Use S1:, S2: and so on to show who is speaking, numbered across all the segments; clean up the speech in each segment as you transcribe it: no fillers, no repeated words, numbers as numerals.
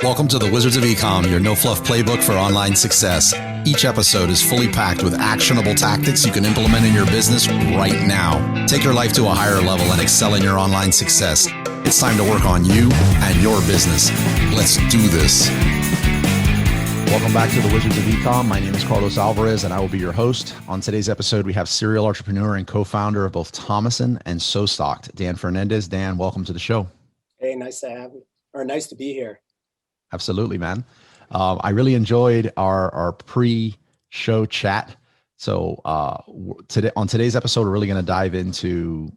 S1: Welcome to the Wizards of Ecom, your no-fluff playbook for online success. Each episode is fully packed with actionable tactics you can implement in your business right now. Take your life to a higher level and excel in your online success. It's time to work on you and your business. Let's do this. Welcome back to the Wizards of Ecom. My name is Carlos Alvarez, and I will be your host. On today's episode, we have serial entrepreneur and co-founder of both Tomoson and SoStocked, Dan Fernandez. Dan, welcome to the show.
S2: Hey, nice to be here.
S1: Absolutely, man. I really enjoyed our pre-show chat. So on today's episode, we're really going to dive into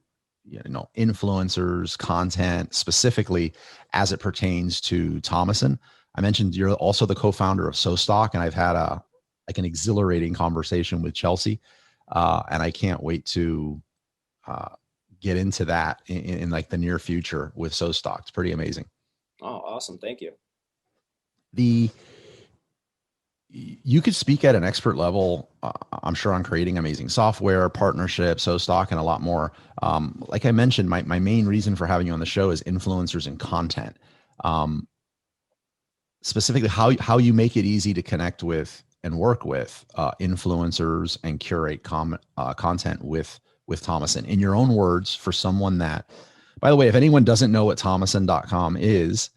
S1: influencers, content, specifically as it pertains to Tomoson. I mentioned you're also the co-founder of SoStock, and I've had an exhilarating conversation with Chelsea, and I can't wait to get into that in like the near future with SoStock. It's pretty amazing.
S2: Oh, awesome! Thank you.
S1: You could speak at an expert level, I'm sure, on creating amazing software, partnerships, SoStock, and a lot more. Like I mentioned, my main reason for having you on the show is influencers and content. Specifically, how you make it easy to connect with and work with influencers and curate content with Tomoson. In your own words, for someone that, by the way, if anyone doesn't know what Tomoson.com is,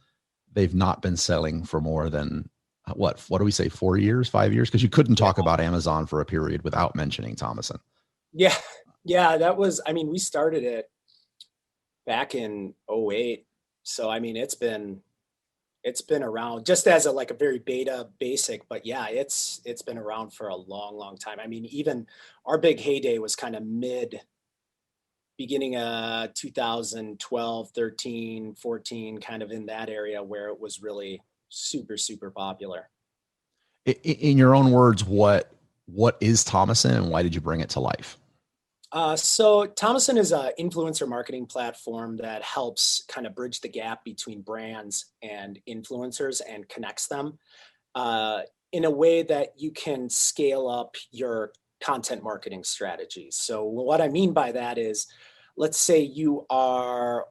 S1: they've not been selling for more than what do we say, 4 years, 5 years? Because you couldn't talk about Amazon for a period without mentioning Tomoson.
S2: Yeah. That was, we started it back in 2008. So, it's been around just as a very beta basic, but yeah, it's been around for a long, long time. Even our big heyday was kind of beginning of 2012, 13, 14, kind of in that area where it was really super, super popular.
S1: In your own words, what is Tomoson and why did you bring it to life?
S2: So Tomoson is an influencer marketing platform that helps kind of bridge the gap between brands and influencers and connects them in a way that you can scale up your content marketing strategies. So what I mean by that is, let's say you are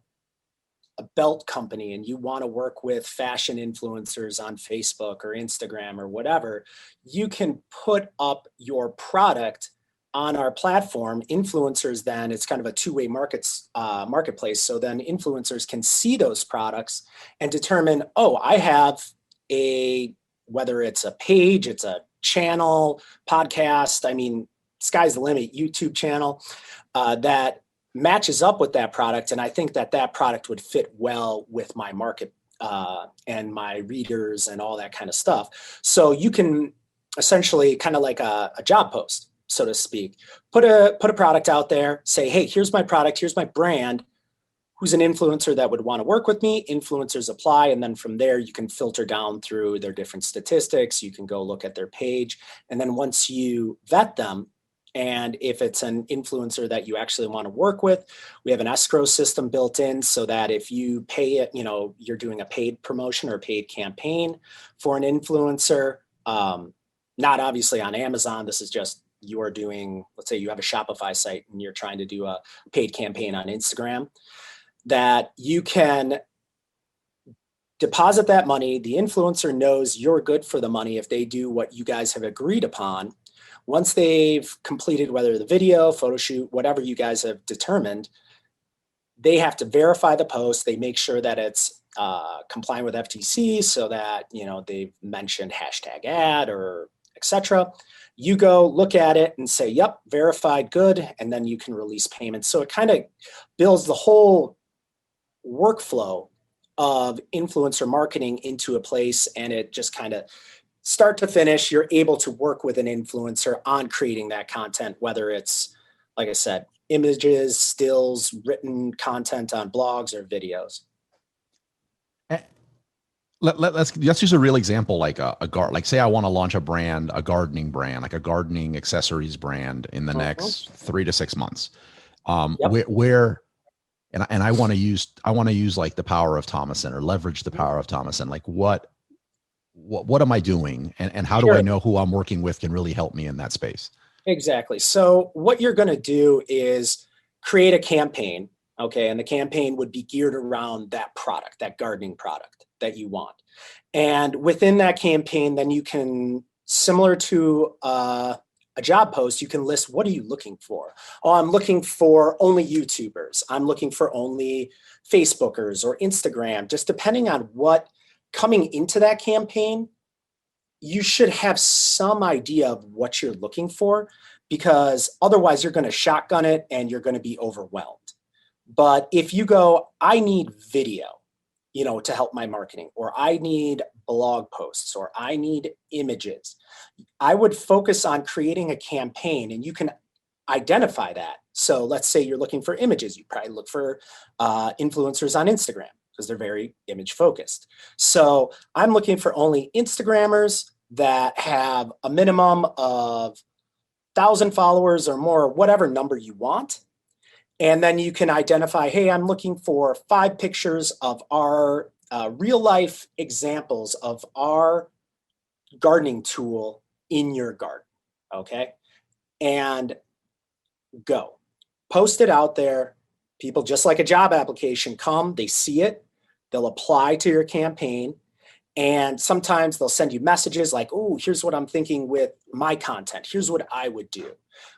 S2: a belt company and you want to work with fashion influencers on Facebook or Instagram or whatever, you can put up your product on our platform. Influencers, then it's kind of a two-way marketplace. So then influencers can see those products and determine, I have whether it's a page, it's a channel, podcast, sky's the limit, YouTube channel that matches up with that product. And I think that product would fit well with my market and my readers and all that kind of stuff. So you can essentially kind of like a job post, so to speak, put a product out there, say, hey, here's my product, here's my brand, who's an influencer that would want to work with me. Influencers apply. And then from there, you can filter down through their different statistics. You can go look at their page. And then once you vet them, and if it's an influencer that you actually want to work with, we have an escrow system built in so that if you pay it, you're doing a paid promotion or paid campaign for an influencer, not obviously on Amazon. This is just you're doing, let's say you have a Shopify site and you're trying to do a paid campaign on Instagram, that you can deposit that money. The influencer knows you're good for the money if they do what you guys have agreed upon. Once they've completed, whether the video, photo shoot, whatever you guys have determined, they have to verify the post. They make sure that it's compliant with FTC so that, they've mentioned hashtag ad or etc. You go look at it and say, yep, verified, good. And then you can release payments. So it kind of builds the whole workflow of influencer marketing into a place, and it just kind of start to finish, you're able to work with an influencer on creating that content, whether it's, like I said, images, stills, written content on blogs or videos.
S1: Let's use a real example, like like say I want to launch a gardening brand, like a gardening accessories brand in the next 3 to 6 months. Where I want to use like the power of Tomoson or leverage the power of Tomoson. Like what am I doing, and how do I know who I'm working with can really help me in that space?
S2: Exactly. So what you're going to do is create a campaign. Okay. And the campaign would be geared around that product, that gardening product that you want. And within that campaign, then you can, similar to a job post, you can list, what are you looking for? Oh, I'm looking for only YouTubers. I'm looking for only Facebookers or Instagram, just depending on what coming into that campaign, you should have some idea of what you're looking for, because otherwise you're going to shotgun it and you're going to be overwhelmed. But if you go, I need video, to help my marketing, or I need blog posts, or I need images, I would focus on creating a campaign, and you can identify that. So let's say you're looking for images. You probably look for influencers on Instagram because they're very image focused. So I'm looking for only Instagrammers that have a minimum of 1,000 followers or more, whatever number you want. And then you can identify, hey, I'm looking for 5 pictures of our real life examples of our gardening tool in your garden. Okay. And go. Post it out there. People, just like a job application, come, they see it, they'll apply to your campaign. And sometimes they'll send you messages like, oh, here's what I'm thinking with my content. Here's what I would do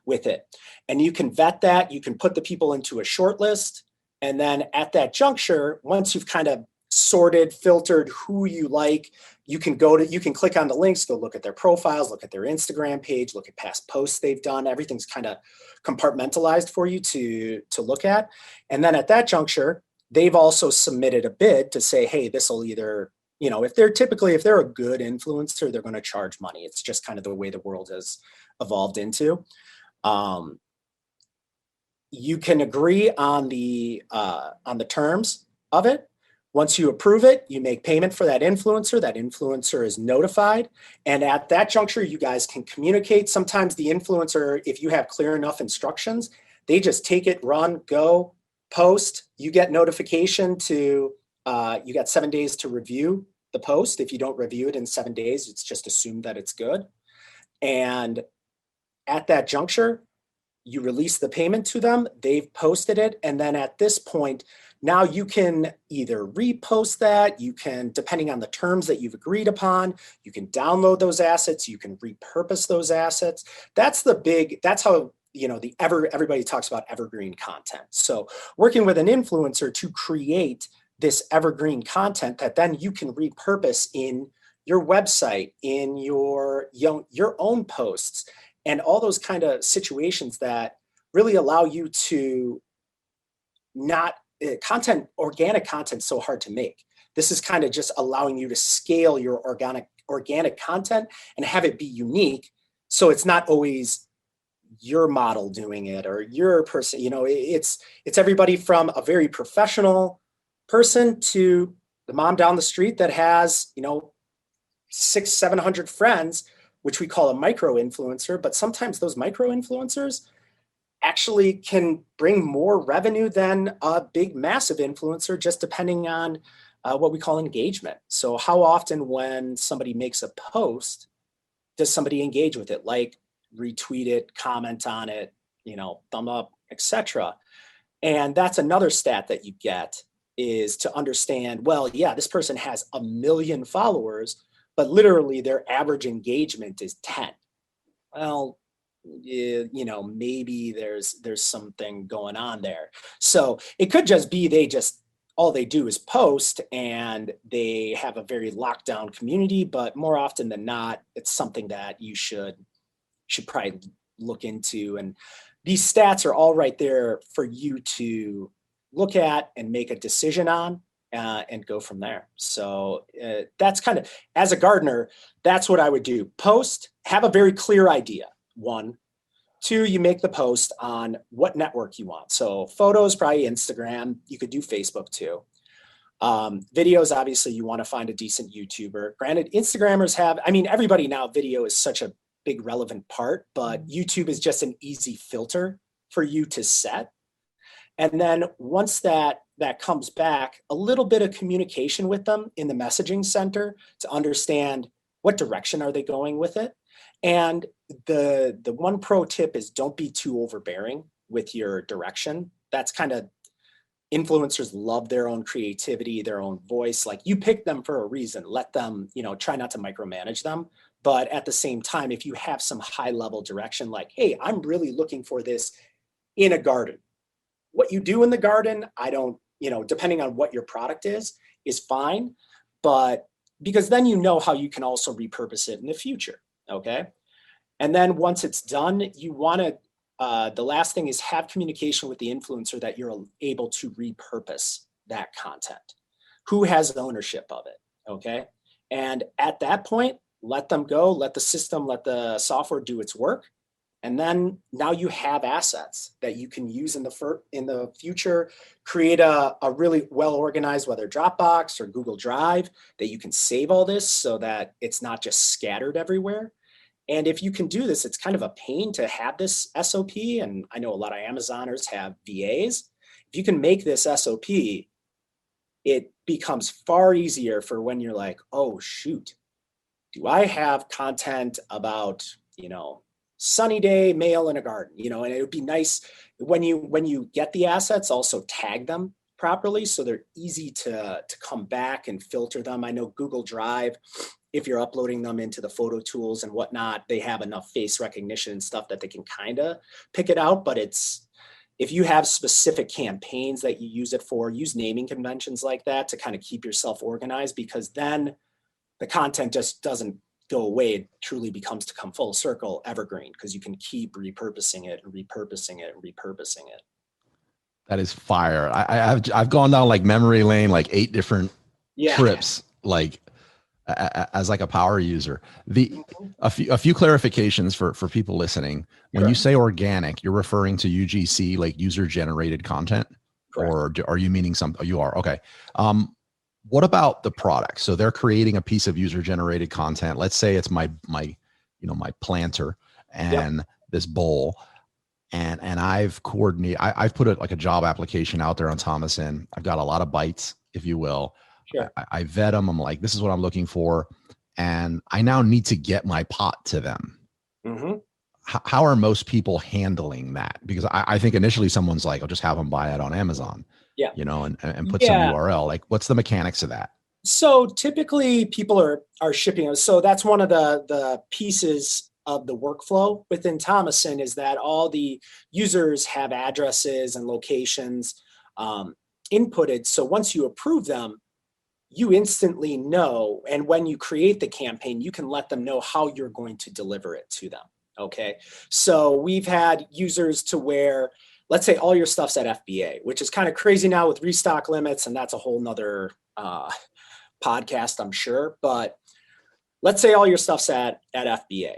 S2: with it. And you can vet that. You can put the people into a short list. And then at that juncture, once you've kind of sorted, filtered who you like, you can click on the links, go look at their profiles, look at their Instagram page, look at past posts they've done. Everything's kind of compartmentalized for you to look at. And then at that juncture, they've also submitted a bid to say, hey, this will either, if they're a good influencer, they're going to charge money. It's just kind of the way the world has evolved into. You can agree on the terms of it. Once you approve it, you make payment for that influencer. That influencer is notified. And at that juncture, you guys can communicate. Sometimes the influencer, if you have clear enough instructions, they just take it, run, go, post. You get notification to, you got 7 days to review the post. If you don't review it in 7 days, it's just assumed that it's good. And at that juncture, you release the payment to them. They've posted it. And then at this point, now you can either repost that, you can, depending on the terms that you've agreed upon, you can download those assets, you can repurpose those assets. That's how, everybody talks about evergreen content. So working with an influencer to create this evergreen content that then you can repurpose in your website, in your own posts, and all those kind of situations that really allow you to not organic content so hard to make. This is kind of just allowing you to scale your organic content and have it be unique. So it's not always your model doing it or your person, it's everybody from a very professional person to the mom down the street that has, 600-700 friends, which we call a micro influencer. But sometimes those micro influencers actually can bring more revenue than a big, massive influencer, just depending on what we call engagement. So how often when somebody makes a post, does somebody engage with it? Like retweet it, comment on it, thumb up, etc. And that's another stat that you get, is to understand, well, yeah, this person has 1 million followers, but literally their average engagement is 10. Well, maybe there's something going on there. So it could just be all they do is post and they have a very locked down community, but more often than not, it's something that you should probably look into. And these stats are all right there for you to look at and make a decision on and go from there. So that's kind of, as a gardener, that's what I would do. Post, have a very clear idea. 1, 2, you make the post on what network you want. So photos, probably Instagram. You could do Facebook too. Videos, obviously you want to find a decent YouTuber. Granted, Instagrammers everybody now, video is such a big relevant part, but YouTube is just an easy filter for you to set. And then once that comes back, a little bit of communication with them in the messaging center to understand what direction are they going with it. And the one pro tip is don't be too overbearing with your direction. That's kind of influencers love their own creativity, their own voice. Like, you pick them for a reason. Let them, try not to micromanage them. But at the same time, if you have some high level direction, like, hey, I'm really looking for this in a garden. What you do in the garden, I don't, depending on what your product is fine. But because then how you can also repurpose it in the future. Okay. And then once it's done, you want to, the last thing is have communication with the influencer that you're able to repurpose that content. Who has ownership of it? Okay. And at that point, let them go, let the system, let the software do its work. And then now you have assets that you can use in the future, create a really well-organized, whether Dropbox or Google Drive, that you can save all this so that it's not just scattered everywhere. And if you can do this, it's kind of a pain to have this SOP. And I know a lot of Amazoners have VAs. If you can make this SOP, it becomes far easier for when you're like, oh, shoot, do I have content about, sunny day male in a garden, and it would be nice when you get the assets, also tag them properly so they're easy to come back and filter them. I know Google Drive, if you're uploading them into the photo tools and whatnot, they have enough face recognition and stuff that they can kind of pick it out. But if you have specific campaigns that you use it for, use naming conventions like that to kind of keep yourself organized, because then the content just doesn't go away. It truly becomes, to come full circle, evergreen, because you can keep repurposing it and repurposing it and repurposing it.
S1: That is fire. I've gone down like memory lane, like 8 different trips, like as like a power user. A few clarifications for people listening. When you say organic, you're referring to UGC, like user generated content. Correct. Or are you meaning something? You are. Okay. What about the product? So they're creating a piece of user generated content. Let's say it's my planter and this bowl, and I've coordinated, I've put like a job application out there on Tomoson. I've got a lot of bites, if you will. Sure. I vet them. I'm like, this is what I'm looking for. And I now need to get my pot to them. Mm-hmm. How are most people handling that? Because I think initially someone's like, I'll just have them buy it on Amazon. Yeah. And put some URL. Like, what's the mechanics of that?
S2: So typically people are shipping. So that's one of the pieces of the workflow within Tomoson, is that all the users have addresses and locations inputted. So once you approve them, you instantly know. And when you create the campaign, you can let them know how you're going to deliver it to them. Okay. So we've had users to where, let's say all your stuff's at FBA, which is kind of crazy now with restock limits. And that's a whole nother podcast, I'm sure. But let's say all your stuff's at FBA.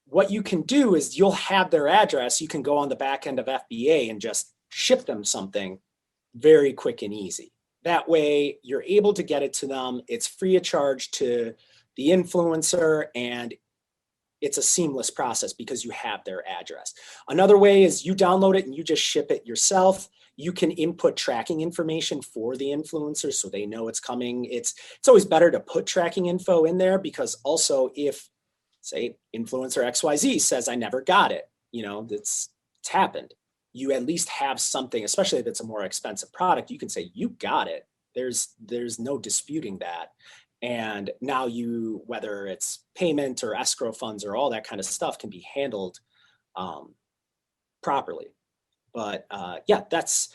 S2: What you can do is you'll have their address. You can go on the back end of FBA and just ship them something very quick and easy. That way you're able to get it to them. It's free of charge to the influencer, and it's a seamless process because you have their address. Another way is you download it and you just ship it yourself. You can input tracking information for the influencer so they know it's coming. It's always better to put tracking info in there, because also if, say, influencer XYZ says, I never got it, it's happened. You at least have something, especially if it's a more expensive product, you can say, you got it. There's no disputing that. And now whether it's payment or escrow funds or all that kind of stuff, can be handled properly. But that's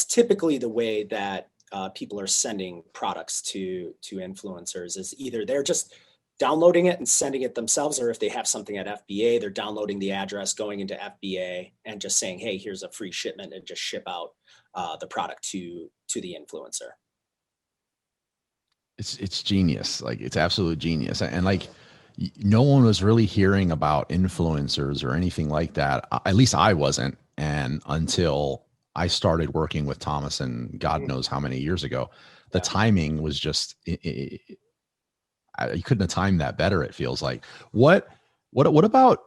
S2: typically the way that people are sending products to influencers, is either they're just downloading it and sending it themselves, or if they have something at FBA, they're downloading the address, going into FBA and just saying, hey, here's a free shipment, and just ship out the product to the influencer.
S1: It's genius. Like, it's absolute genius. And like, no one was really hearing about influencers or anything like that. At least I wasn't. And until I started working with Tomoson, God knows how many years ago, the timing was just, you couldn't have timed that better. It feels like. What about,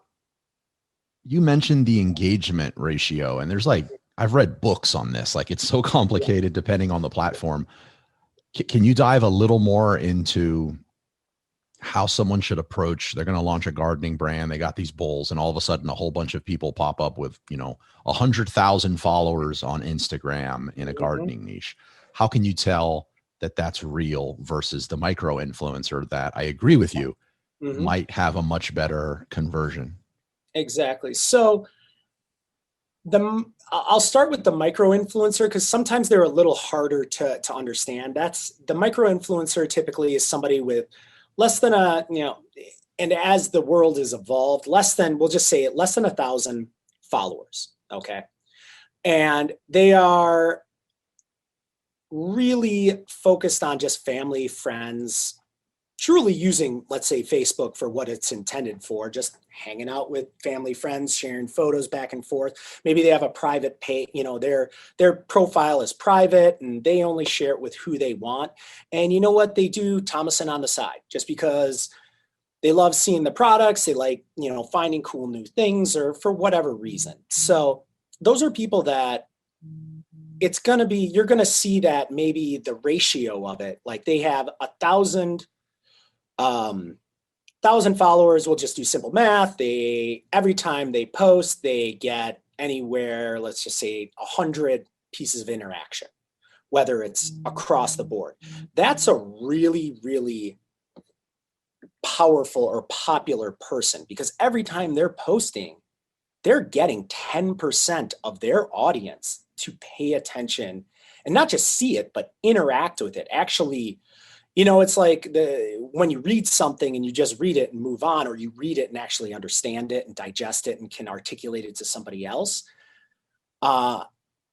S1: you mentioned the engagement ratio, and there's like, I've read books on this. Like, it's so complicated depending on the platform. Can you dive a little more into how someone should approach, they're going to launch a gardening brand. They got these bowls, and all of a sudden a whole bunch of people pop up with, 100,000 followers on Instagram in a gardening niche. How can you tell that that's real versus the micro influencer that, I agree with you, might have a much better conversion?
S2: Exactly. So I'll start with the micro influencer, because sometimes they're a little harder to understand. That's the micro influencer typically is somebody with less than and as the world has evolved, we'll just say it, less than 1,000 followers. Okay. And they are really focused on just family, friends, truly using, let's say, Facebook for what it's intended for, just hanging out with family, friends, sharing photos back and forth. Maybe they have a private page, their profile is private and they only share it with who they want. And you know what they do? Tomoson on the side, just because they love seeing the products. They like, finding cool new things, or for whatever reason. So those are people that you're going to see that maybe the ratio of it, like they have 1,000 followers. We'll just do simple math. Every time they post, they get anywhere, let's just say 100 pieces of interaction, whether it's across the board. That's a really, really powerful or popular person, because every time they're posting, they're getting 10% of their audience to pay attention and not just see it, but interact with it. Actually, it's like when you read something and you just read it and move on, or you read it and actually understand it and digest it and can articulate it to somebody else.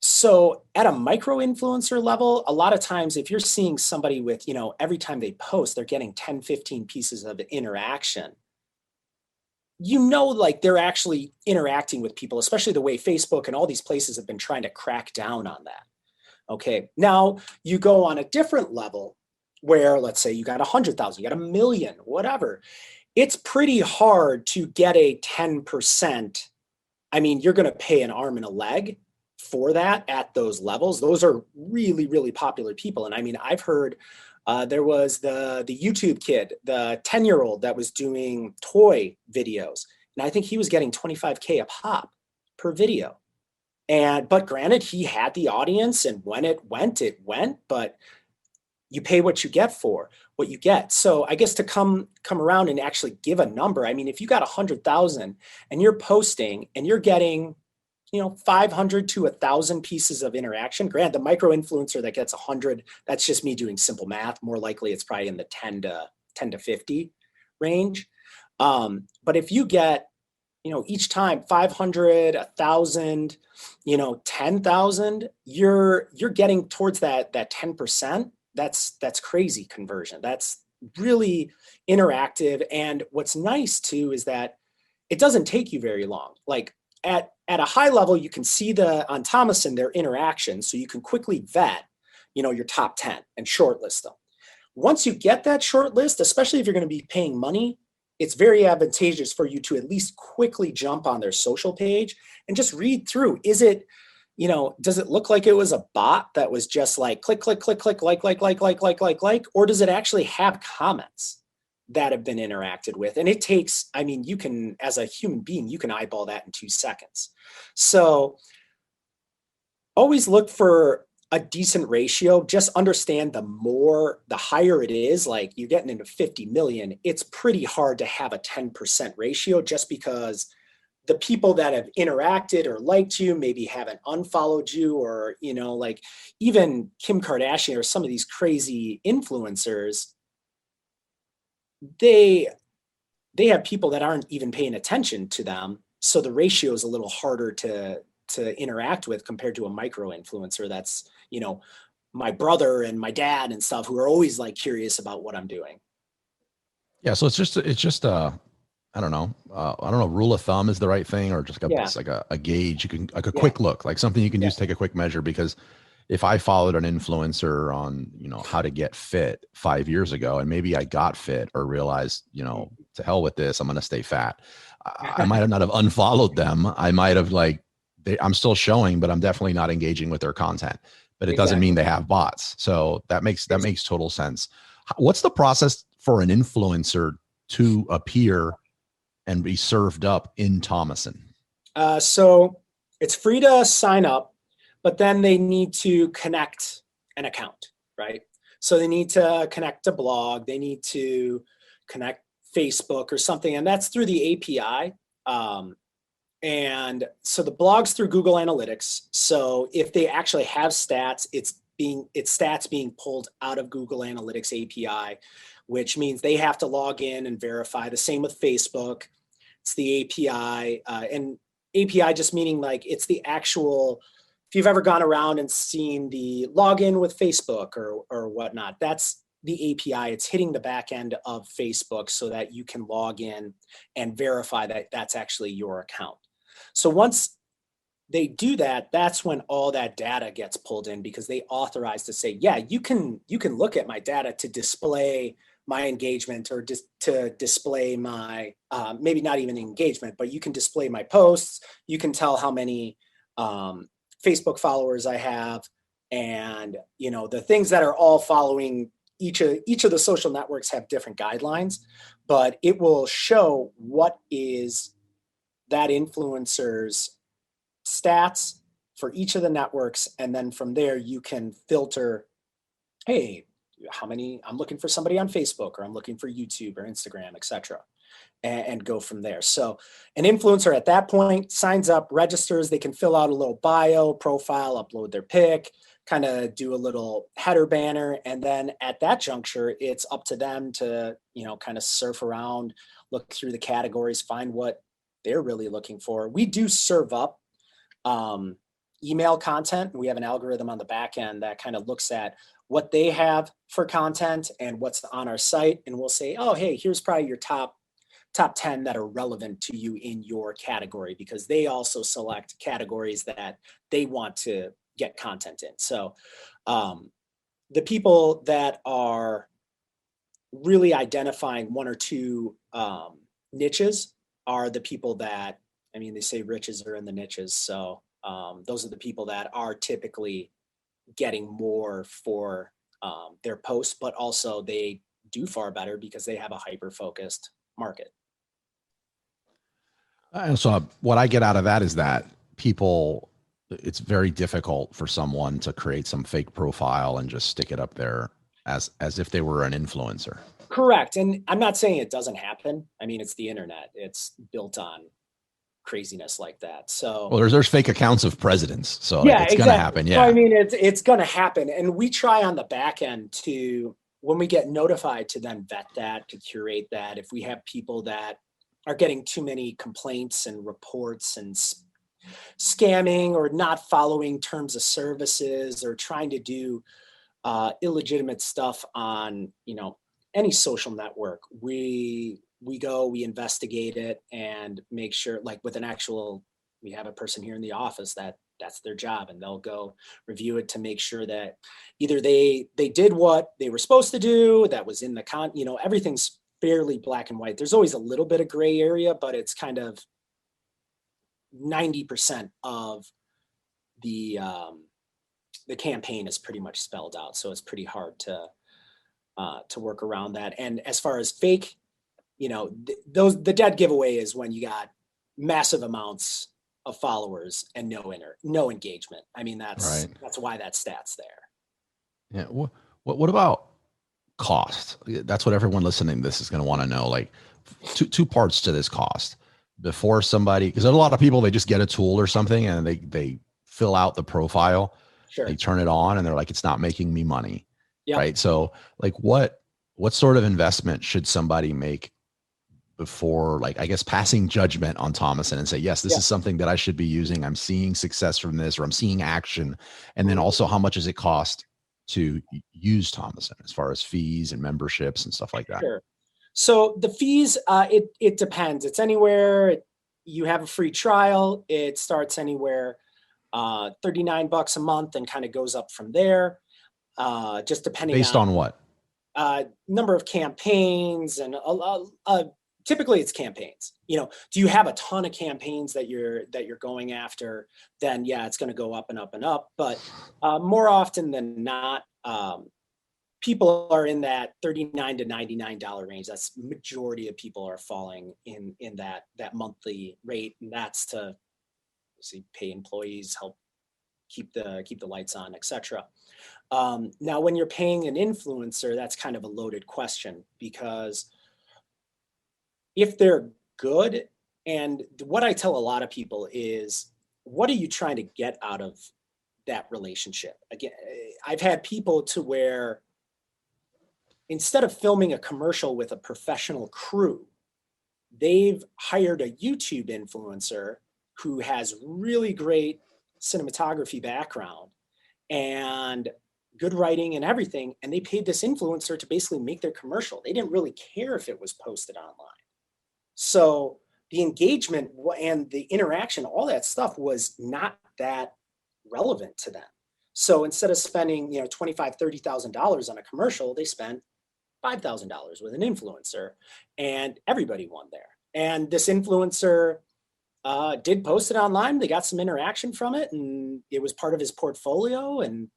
S2: So at a micro influencer level, a lot of times if you're seeing somebody with, every time they post, they're getting 10, 15 pieces of interaction, like they're actually interacting with people, especially the way Facebook and all these places have been trying to crack down on that. Okay. Now you go on a different level where, let's say you got 100,000, you got 1 million, whatever. It's pretty hard to get a 10%. I mean, you're going to pay an arm and a leg for that at those levels. Those are really, really popular people. And I mean, I've heard there was the YouTube kid, the 10-year-old that was doing toy videos. And I think he was getting 25K a pop per video. But granted, he had the audience, and when it went, but you pay what you get for what you get. So I guess to come around and actually give a number, I mean, if you got 100,000 and you're posting and you're getting, 500 to 1,000 pieces of interaction, granted, the micro influencer that gets 100, that's just me doing simple math. More likely it's probably in the 10 to 50 range. But if you get, each time 500, 1,000, 10,000, you're getting towards that 10%. That's crazy conversion. That's really interactive. And what's nice too is that it doesn't take you very long. Like at a high level, you can see on Tomoson, their interactions. So you can quickly vet, your top 10 and shortlist them. Once you get that short list, especially if you're going to be paying money, it's very advantageous for you to at least quickly jump on their social page and just read through. Is it, does it look like it was a bot that was just like click, click, click, click, like, or does it actually have comments that have been interacted with? And it takes, you can, as a human being, you can eyeball that in 2 seconds. So always look for a decent ratio. Just understand the higher it is, like you're getting into 50 million, it's pretty hard to have a 10% ratio, just because the people that have interacted or liked you maybe haven't unfollowed you, or, like even Kim Kardashian or some of these crazy influencers, they have people that aren't even paying attention to them. So the ratio is a little harder to interact with compared to a micro influencer that's, my brother and my dad and stuff, who are always like curious about what I'm doing.
S1: Yeah. So it's just I don't know. Rule of thumb is the right thing, or just it's like a gauge. You can, like a quick look, like something you can just take a quick measure. Because if I followed an influencer on, how to get fit 5 years ago, and maybe I got fit or realized, to hell with this, I'm going to stay fat. I might have not have unfollowed them. I might have I'm still showing, but I'm definitely not engaging with their content. But it doesn't mean they have bots. So that makes total sense. What's the process for an influencer to appear and be served up in Tomoson?
S2: So it's free to sign up, but then they need to connect an account, right? So they need to connect a blog, they need to connect Facebook or something, and that's through the API. And so the blog's through Google Analytics. So if they actually have stats, it's stats being pulled out of Google Analytics API, which means they have to log in and verify. The same with Facebook. It's the API, and API just meaning like it's the actual. If you've ever gone around and seen the login with Facebook or whatnot, that's the API. It's hitting the back end of Facebook so that you can log in and verify that that's actually your account. So once they do that, that's when all that data gets pulled in, because they authorize to say, yeah, you can look at my data to display my engagement, or just to display my, maybe not even engagement, but you can display my posts. You can tell how many Facebook followers I have, and the things that are all following each of the social networks have different guidelines, but it will show what is that influencer's stats for each of the networks, and then from there you can filter, hey, how many, I'm looking for somebody on Facebook, or I'm looking for YouTube or Instagram, etc., and go from there. So an influencer at that point signs up, registers, they can fill out a little bio profile, upload their pic, kind of do a little header banner, and then at that juncture it's up to them to kind of surf around, look through the categories, find what they're really looking for. We do serve up email content. We have an algorithm on the back end that kind of looks at what they have for content and what's on our site, and we'll say, oh, hey, here's probably your top 10 that are relevant to you in your category, because they also select categories that they want to get content in. So the people that are really identifying one or two niches are the people that, they say riches are in the niches. So those are the people that are typically getting more for their posts, but also they do far better because they have a hyper-focused market.
S1: And so what I get out of that is that it's very difficult for someone to create some fake profile and just stick it up there as if they were an influencer.
S2: Correct. And I'm not saying it doesn't happen. It's the internet. It's built on craziness like that. So
S1: there's fake accounts of presidents. So
S2: yeah,
S1: it's
S2: exactly.
S1: going to happen. Yeah.
S2: So, it's going to happen. And we try on the back end to, when we get notified, to then vet that, to curate that. If we have people that are getting too many complaints and reports and scamming, or not following terms of services, or trying to do illegitimate stuff on, any social network, we investigate it and make sure, like with we have a person here in the office that's their job, and they'll go review it to make sure that either they did what they were supposed to do, that was in the everything's fairly black and white. There's always a little bit of gray area, but it's kind of 90% of the campaign is pretty much spelled out. So it's pretty hard to work around that. And as far as fake, the dead giveaway is when you got massive amounts of followers and no engagement. That's
S1: right.
S2: That's why that stat's there.
S1: Yeah. What about cost? That's what everyone listening to this is going to want to know. Like two parts to this cost before somebody, because a lot of people, they just get a tool or something and they fill out the profile,
S2: Sure.
S1: They turn it on and they're like, it's not making me money.
S2: Yep.
S1: Right. So like what sort of investment should somebody make before, like, I guess, passing judgment on Tomoson and say, yes, this is something that I should be using. I'm seeing success from this, or I'm seeing action. And then also, how much does it cost to use Tomoson as far as fees and memberships and stuff like that?
S2: Sure. So the fees, it depends. It's anywhere. You have a free trial. It starts anywhere $39 a month and kind of goes up from there. Just depending
S1: based on what?
S2: Number of campaigns, and typically it's campaigns. Do you have a ton of campaigns that you're going after? Then yeah, it's going to go up and up and up. But more often than not, people are in that $39 to $99 range. That's majority of people are falling in that monthly rate, and that's to see pay employees, help keep the lights on, etc. Now, when you're paying an influencer, that's kind of a loaded question, because if they're good, and what I tell a lot of people is, what are you trying to get out of that relationship? Again, I've had people to where instead of filming a commercial with a professional crew, they've hired a YouTube influencer who has really great cinematography background and good writing and everything. And they paid this influencer to basically make their commercial. They didn't really care if it was posted online. So the engagement and the interaction, all that stuff was not that relevant to them. So instead of spending, $25,000, $30,000 on a commercial, they spent $5,000 with an influencer, and everybody won there. And this influencer did post it online. They got some interaction from it, and it was part of his portfolio, and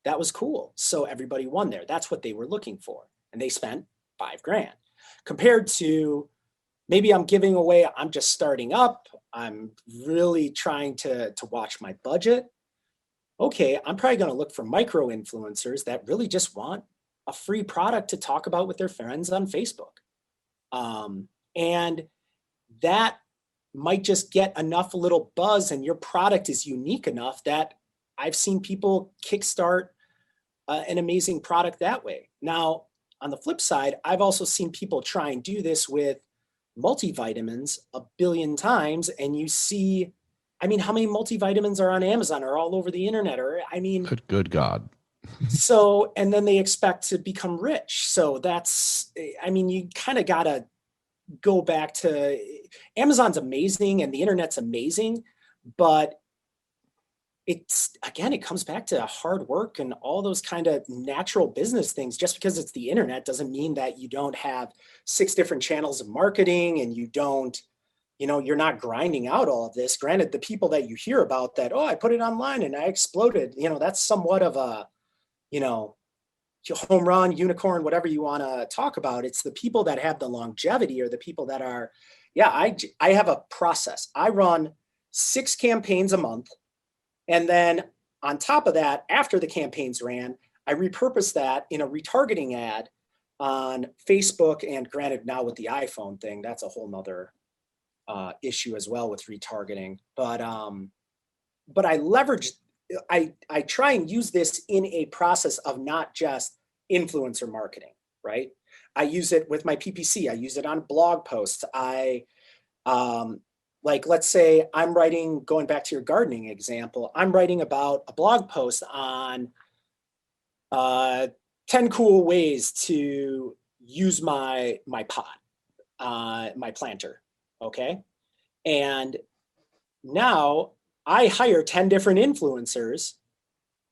S2: that was cool. So everybody won there. That's what they were looking for. And they spent $5,000 compared to maybe I'm just starting up. I'm really trying to watch my budget. Okay, I'm probably going to look for micro influencers that really just want a free product to talk about with their friends on Facebook. And that might just get enough little buzz, and your product is unique enough that I've seen people kickstart an amazing product that way. Now, on the flip side, I've also seen people try and do this with multivitamins a billion times, and you see, how many multivitamins are on Amazon or all over the internet? Or,
S3: good God.
S2: So, and then they expect to become rich. So that's, you kind of got to go back to Amazon's amazing and the internet's amazing, but it comes back to hard work and all those kind of natural business things. Just because it's the internet doesn't mean that you don't have 6 different channels of marketing, and you don't, you're not grinding out all of this. Granted, the people that you hear about that, I put it online and I exploded, that's somewhat of a, home run, unicorn, whatever you want to talk about. It's the people that have the longevity, or the people that are, I have a process. I run 6 campaigns a month. And then on top of that, after the campaigns ran, I repurpose that in a retargeting ad on Facebook. And granted, now with the iPhone thing, that's a whole nother issue as well with retargeting. But I leverage, I try and use this in a process of not just influencer marketing, right? I use it with my PPC. I use it on blog posts. Let's say I'm writing, going back to your gardening example, I'm writing about a blog post on 10 cool ways to use my pot, my planter, okay? And now I hire 10 different influencers,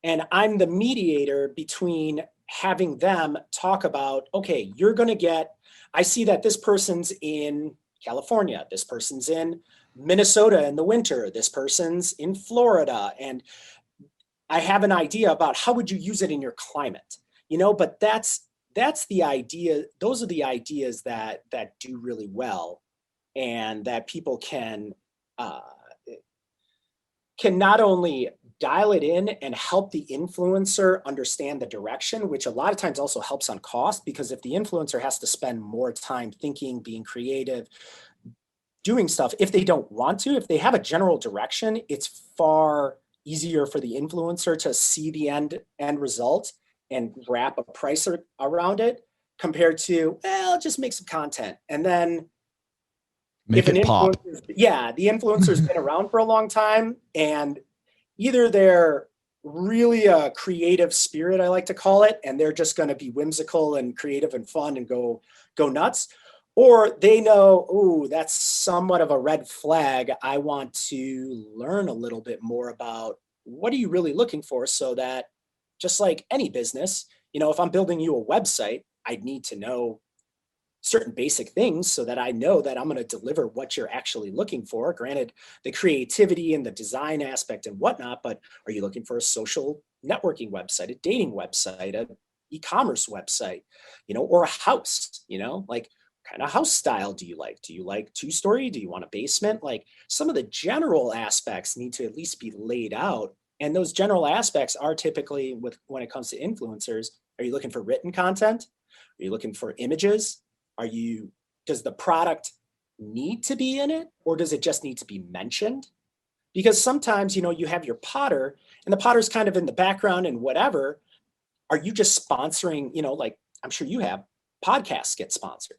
S2: and I'm the mediator between having them talk about, okay, I see that this person's in California, this person's in Minnesota in the winter, this person's in Florida, and I have an idea about how would you use it in your climate, but that's the idea. Those are the ideas that do really well, and that people can not only dial it in and help the influencer understand the direction, which a lot of times also helps on cost, because if the influencer has to spend more time thinking, being creative, doing stuff, if they don't want to, if they have a general direction, it's far easier for the influencer to see the end result and wrap a price around it, compared to, just make some content. And then
S3: Make it pop.
S2: The influencer's been around for a long time, and either they're really a creative spirit, I like to call it, and they're just going to be whimsical and creative and fun and go nuts, or they know, that's somewhat of a red flag. I want to learn a little bit more about what are you really looking for, so that, just like any business, if I'm building you a website, I need to know certain basic things so that I know that I'm going to deliver what you're actually looking for. Granted, the creativity and the design aspect and whatnot, but are you looking for a social networking website, a dating website, e-commerce website, or a house, like kind of house style do you like? Do you like 2-story? Do you want a basement? Like some of the general aspects need to at least be laid out. And those general aspects are typically when it comes to influencers, are you looking for written content? Are you looking for images? Does the product need to be in it, or does it just need to be mentioned? Because sometimes, you have your potter and the potter's kind of in the background and whatever. Are you just sponsoring, like I'm sure you have podcasts get sponsored,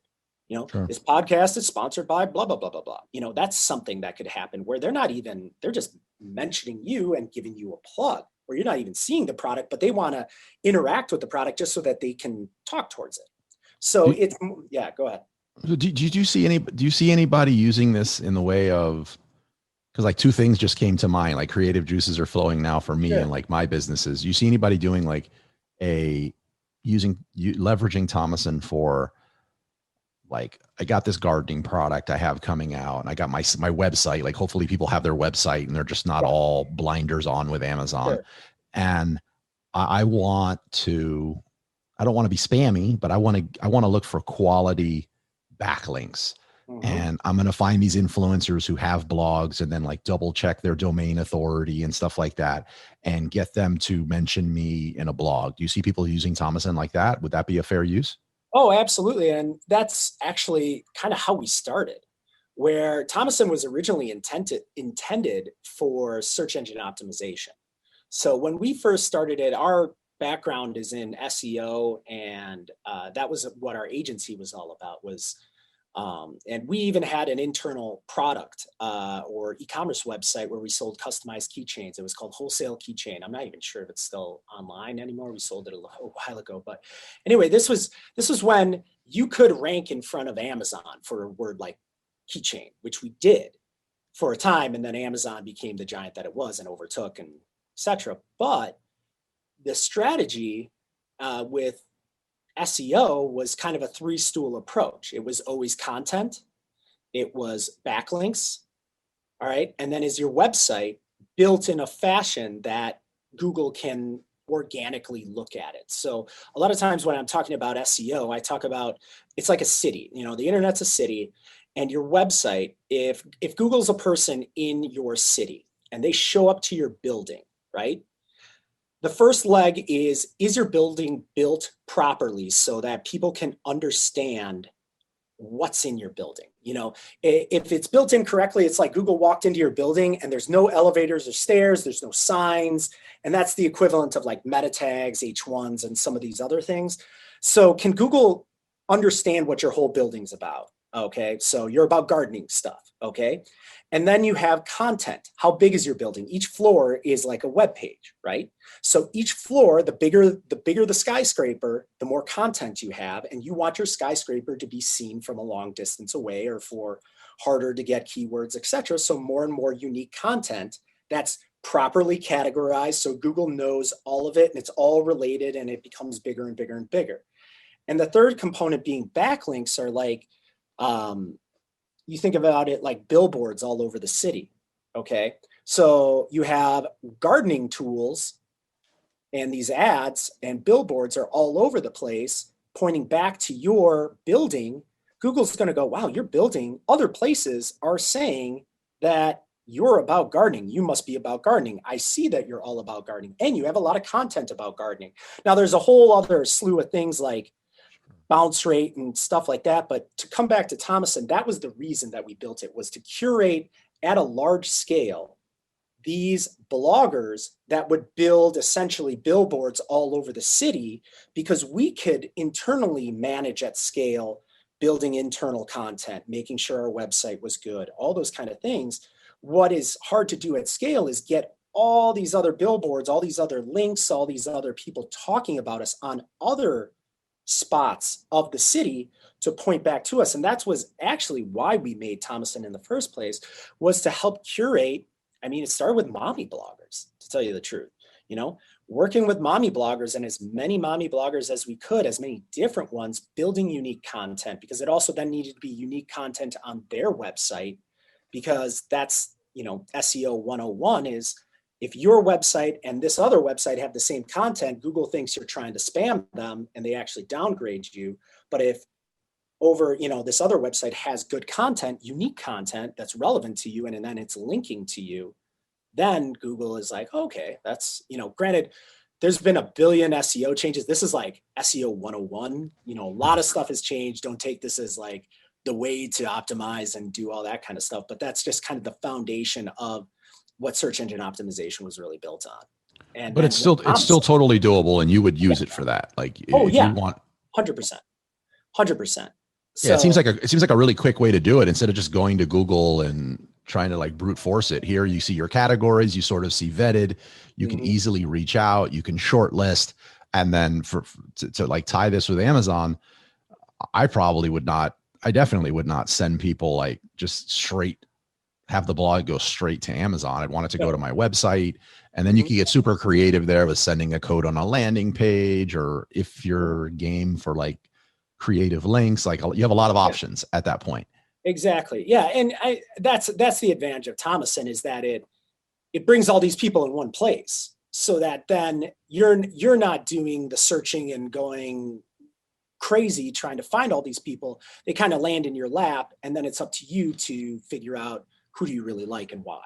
S3: Sure.
S2: This podcast is sponsored by blah, blah, blah, blah, blah. That's something that could happen where they're just mentioning you and giving you a plug, where you're not even seeing the product, but they want to interact with the product just so that they can talk towards it. So yeah, go ahead.
S3: Do you see anybody using this in the way of, because like two things just came to mind, like creative juices are flowing now for me and like my businesses. You see anybody doing like leveraging Tomoson for like, I got this gardening product I have coming out and I got my website, like hopefully people have their website and they're just not all blinders on with Amazon. Sure. And I don't want to be spammy, but I want to look for quality backlinks. Mm-hmm. And I'm going to find these influencers who have blogs and then like double check their domain authority and stuff like that and get them to mention me in a blog. Do you see people using Tomoson like that? Would that be a fair use?
S2: Oh, absolutely. And that's actually kind of how we started, where Tomoson was originally intended for search engine optimization. So when we first started it, our background is in SEO, and that was what our agency was all about. And we even had an internal product or e-commerce website where we sold customized keychains. It was called Wholesale Keychain. I'm not even sure if it's still online anymore. We sold it a while ago. But anyway, this was when you could rank in front of Amazon for a word like keychain, which we did for a time. And then Amazon became the giant that it was and overtook and etc. But the strategy with SEO was kind of a 3-stool approach. It was always content, it was backlinks, all right? And then is your website built in a fashion that Google can organically look at it? So a lot of times when I'm talking about SEO, I talk about it's like a city. The internet's a city, and your website, if Google's a person in your city and they show up to your building, right? The first leg is your building built properly so that people can understand what's in your building? If it's built incorrectly, it's like Google walked into your building and there's no elevators or stairs, there's no signs, and that's the equivalent of like meta tags, H1s, and some of these other things. So can Google understand what your whole building's about? Okay, so you're about gardening stuff, okay? And then you have content. How big is your building? Each floor is like a web page, right? So each floor, the bigger the skyscraper, the more content you have, and you want your skyscraper to be seen from a long distance away or for harder to get keywords, etc. So more and more unique content that's properly categorized so Google knows all of it and it's all related and it becomes bigger and bigger and bigger. And the third component being backlinks are like, you think about it like billboards all over the city, okay? So you have gardening tools and these ads and billboards are all over the place pointing back to your building. Google's gonna go, wow, your building, other places are saying that you're about gardening. You must be about gardening. I see that you're all about gardening and you have a lot of content about gardening. Now there's a whole other slew of things like bounce rate and stuff like that. But to come back to Tomoson, that was the reason that we built it, was to curate at a large scale these bloggers that would build essentially billboards all over the city, because we could internally manage at scale, building internal content, making sure our website was good, all those kind of things. What is hard to do at scale is get all these other billboards, all these other links, all these other people talking about us on other spots of the city to point back to us. And that was actually why we made Tomoson in the first place, was to help curate. I mean, it started with mommy bloggers, to tell you the truth, working with mommy bloggers and as many mommy bloggers as we could, as many different ones, building unique content, because it also then needed to be unique content on their website, because that's, SEO 101 is if your website and this other website have the same content, Google thinks you're trying to spam them and they actually downgrade you. But if over, this other website has good content, unique content that's relevant to you, and then it's linking to you, then Google is like, okay, that's, granted, there's been a billion SEO changes. This is like SEO 101. A lot of stuff has changed. Don't take this as like the way to optimize and do all that kind of stuff. But that's just kind of the foundation of what search engine optimization was really built on.
S3: But it's still totally doable, and you would use it for that. Like,
S2: you want 100%. So,
S3: it seems like a really quick way to do it instead of just going to Google and trying to like brute force it. Here you see your categories, you sort of see vetted, you can easily reach out, you can shortlist, and then to like tie this with Amazon, I definitely would not send people like just straight, have the blog go straight to Amazon. I'd want it to go to my website, and then you can get super creative there with sending a code on a landing page, or if you're game for like creative links, like you have a lot of options at that point.
S2: Exactly. Yeah. And that's the advantage of Tomoson, is that it brings all these people in one place, so that then you're not doing the searching and going crazy trying to find all these people. They kind of land in your lap, and then it's up to you to figure out who do you really like and why.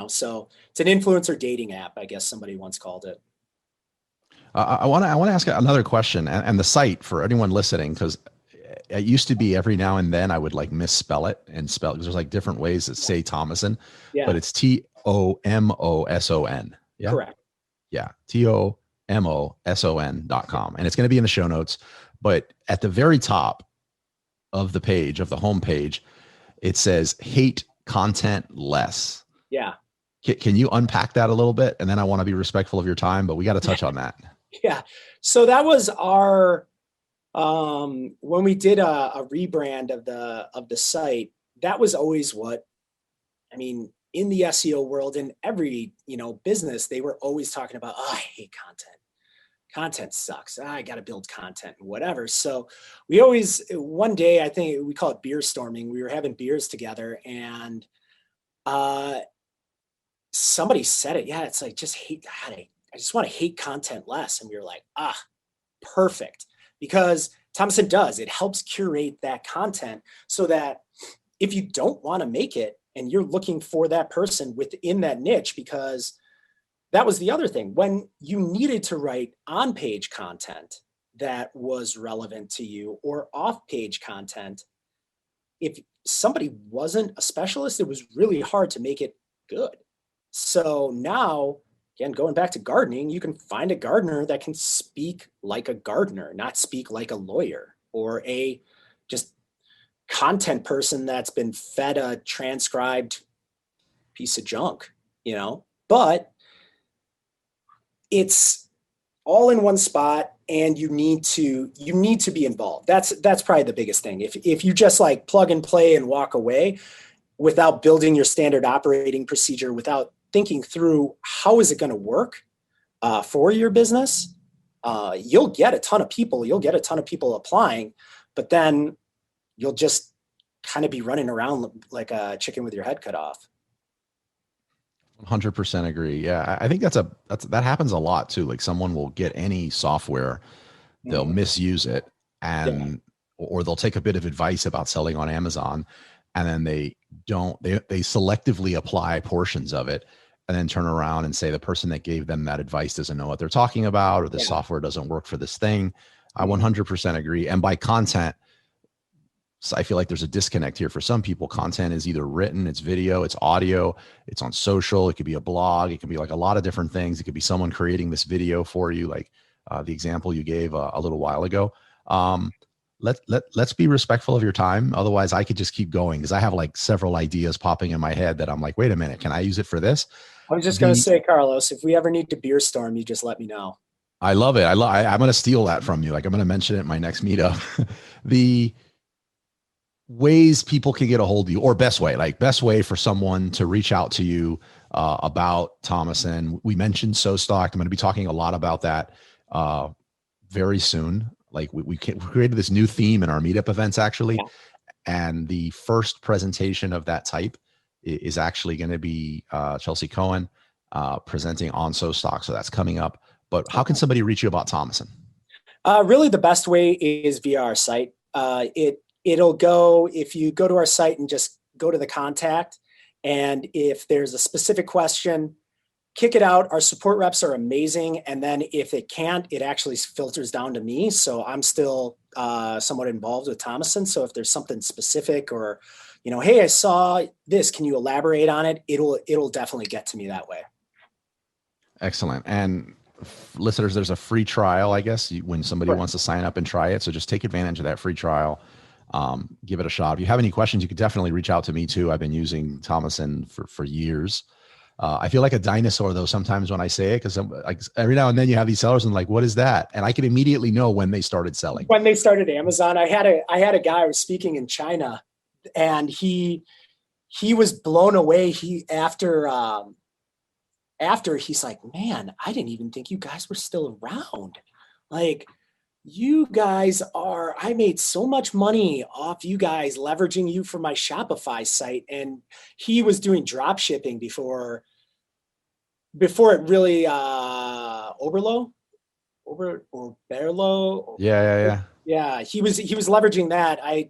S2: So it's an influencer dating app, I guess somebody once called it.
S3: I want to ask another question, and the site for anyone listening, because it used to be every now and then I would like misspell it and spell, because there's like different ways that say Tomoson, but it's Tomoson. Yeah.
S2: Correct.
S3: Yeah. Tomoson.com. And it's going to be in the show notes, but at the very top of the page, of the home page, it says hate content less.
S2: Yeah.
S3: Can you unpack that a little bit? And then I want to be respectful of your time, but we got to touch on that.
S2: Yeah. So that was our, when we did a rebrand of the site, that was always in the SEO world, in every, business, they were always talking about, I hate content. Content sucks. I got to build content and whatever. So we always, one day, I think we call it beer storming. We were having beers together, and somebody said it. Yeah. It's like, just hate. God, I just want to hate content less. And we were like, perfect. Because Tomoson does, it helps curate that content, so that if you don't want to make it and you're looking for that person within that niche, because that was the other thing, when you needed to write on-page content that was relevant to you, or off-page content, if somebody wasn't a specialist, it was really hard to make it good. So now, again, going back to gardening, you can find a gardener that can speak like a gardener, not speak like a lawyer, or a just content person that's been fed a transcribed piece of junk, but it's all in one spot, and you need to be involved. That's probably the biggest thing. If you just like plug and play and walk away without building your standard operating procedure, without thinking through how is it going to work for your business, you'll get a ton of people. You'll get a ton of people applying, but then you'll just kind of be running around like a chicken with your head cut off.
S3: 100% agree. Yeah, I think that happens a lot too. Like, someone will get any software, they'll misuse it, or they'll take a bit of advice about selling on Amazon, and then they selectively apply portions of it, and then turn around and say the person that gave them that advice doesn't know what they're talking about, or the software doesn't work for this thing. I 100% agree. And by content, so I feel like there's a disconnect here. For some people, content is either written, it's video, it's audio, it's on social, it could be a blog, it can be like a lot of different things. It could be someone creating this video for you, like the example you gave a little while ago. Let's be respectful of your time. Otherwise, I could just keep going, because I have like several ideas popping in my head that I'm like, wait a minute, can I use it for this?
S2: I was just going to say, Carlos, if we ever need to beer storm, you just let me know.
S3: I love it. I'm going to steal that from you. Like, I'm going to mention it in my next meetup. The ways people can get a hold of you, or best way for someone to reach out to you about Tomoson. We mentioned SoStocked. I'm going to be talking a lot about that very soon. Like, we created this new theme in our meetup events, actually. Yeah. And the first presentation of that type is actually going to be Chelsea Cohen. presenting on So Stock. So that's coming up. But how can somebody reach you about Tomoson?
S2: Really, the best way is via our site. It'll go, if you go to our site and just go to the contact, and if there's a specific question, kick it out. Our support reps are amazing. And then if it can't, it actually filters down to me. So I'm still somewhat involved with Tomoson. So if there's something specific, or, hey, I saw this, can you elaborate on it? It'll definitely get to me that way.
S3: Excellent. And listeners, there's a free trial, I guess, when somebody wants to sign up and try it. So just take advantage of that free trial. Give it a shot. If you have any questions, you could definitely reach out to me too. I've been using Tomoson for years. I feel like a dinosaur though sometimes when I say it, because like every now and then you have these sellers and like, what is that? And I can immediately know when they started selling.
S2: When they started Amazon, I had a guy I was speaking in China, and he was blown away. After he's like, man, I didn't even think you guys were still around. Like, you guys I made so much money off you guys leveraging you for my Shopify site. And he was doing drop shipping before it really, Berlo.
S3: Yeah.
S2: Yeah. He was leveraging that. I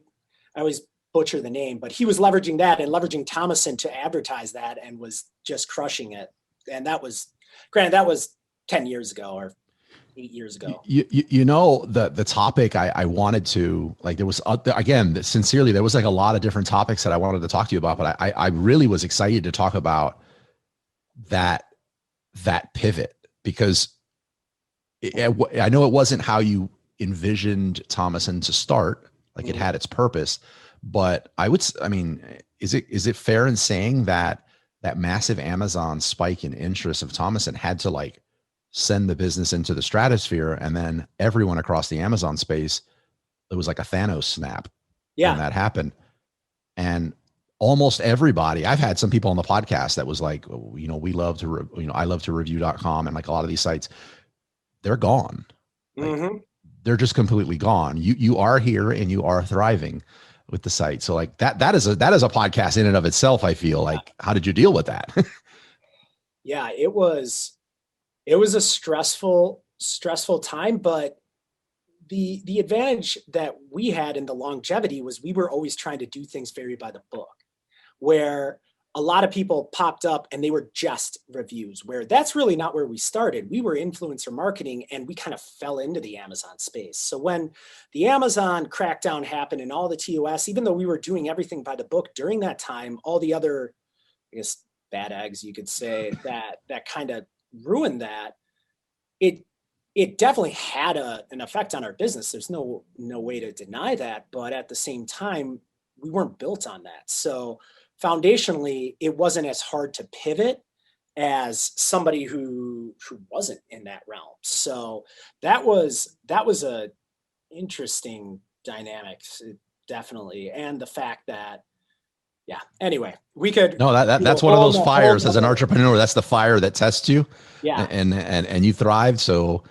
S2: always butcher the name, but he was leveraging that and leveraging Tomoson to advertise that, and was just crushing it. And that was 10 years ago or 8 years ago.
S3: The topic I wanted to, like, there was, again, sincerely, there was like a lot of different topics that I wanted to talk to you about, but I really was excited to talk about that pivot, because I know it wasn't how you envisioned Tomoson to start. Like, it had its purpose, but is it fair in saying that massive Amazon spike in interest of Tomoson had to like send the business into the stratosphere, and then everyone across the Amazon space, it was like a Thanos snap when that happened. And almost everybody, I've had some people on the podcast that was like, we love to, I love to review.com, and like a lot of these sites, they're gone. Like, they're just completely gone. You are here and you are thriving with the site. So like that is a podcast in and of itself. I feel like, how did you deal with that?
S2: Yeah, it was a stressful time, but the advantage that we had in the longevity was we were always trying to do things very by the book, where a lot of people popped up and they were just reviews, where that's really not where we started. We were influencer marketing, and we kind of fell into the Amazon space. So when the Amazon crackdown happened and all the TOS, even though we were doing everything by the book during that time, all the other, I guess, bad eggs, you could say, that kind of ruined that. It definitely had an effect on our business. There's no way to deny that. But at the same time, we weren't built on that. So foundationally, it wasn't as hard to pivot as somebody who wasn't in that realm. So that was a interesting dynamic, definitely. And the fact that, anyway, we could.
S3: No, that's one of those fires as an entrepreneur. That's the fire that tests you.
S2: Yeah.
S3: And you thrived. So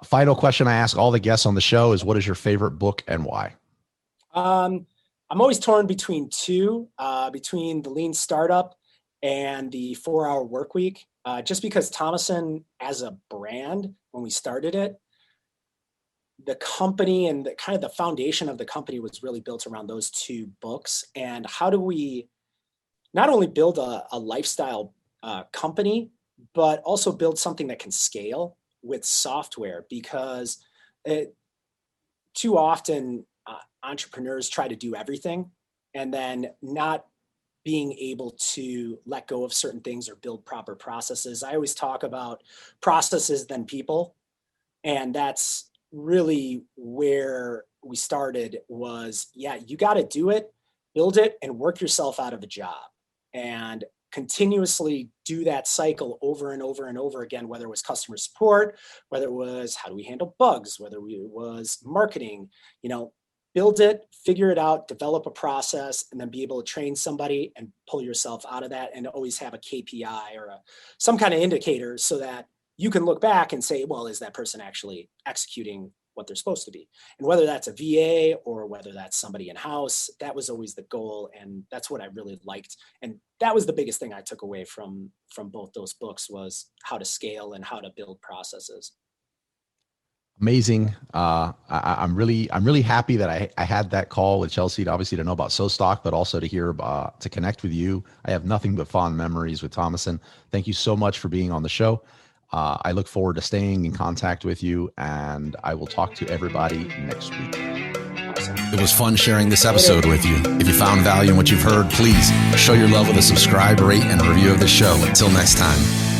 S3: final question I ask all the guests on the show is, what is your favorite book and why?
S2: I'm always torn between two, between the Lean Startup and the 4-Hour Workweek, just because Tomoson as a brand, when we started it, the company and the kind of the foundation of the company was really built around those two books. And how do we not only build a lifestyle company, but also build something that can scale with software? Because too often entrepreneurs try to do everything and then not being able to let go of certain things or build proper processes. I always talk about processes than people. And that's really where we started was, you got to do it, build it, and work yourself out of a job, and continuously do that cycle over and over and over again, whether it was customer support, whether it was how do we handle bugs, whether it was marketing, build it, figure it out, develop a process, and then be able to train somebody and pull yourself out of that, and always have a KPI or some kind of indicator so that you can look back and say, well, is that person actually executing what they're supposed to be. And whether that's a VA or whether that's somebody in-house, that was always the goal. And that's what I really liked. And that was the biggest thing I took away from both those books, was how to scale and how to build processes.
S3: Amazing. I'm really happy that I had that call with Chelsea, obviously to know about SoStock, but also to hear to connect with you. I have nothing but fond memories with Tomoson. Thank you so much for being on the show. I look forward to staying in contact with you, and I will talk to everybody next week.
S1: It was fun sharing this episode with you. If you found value in what you've heard, please show your love with a subscribe, rate, and review of the show. Until next time.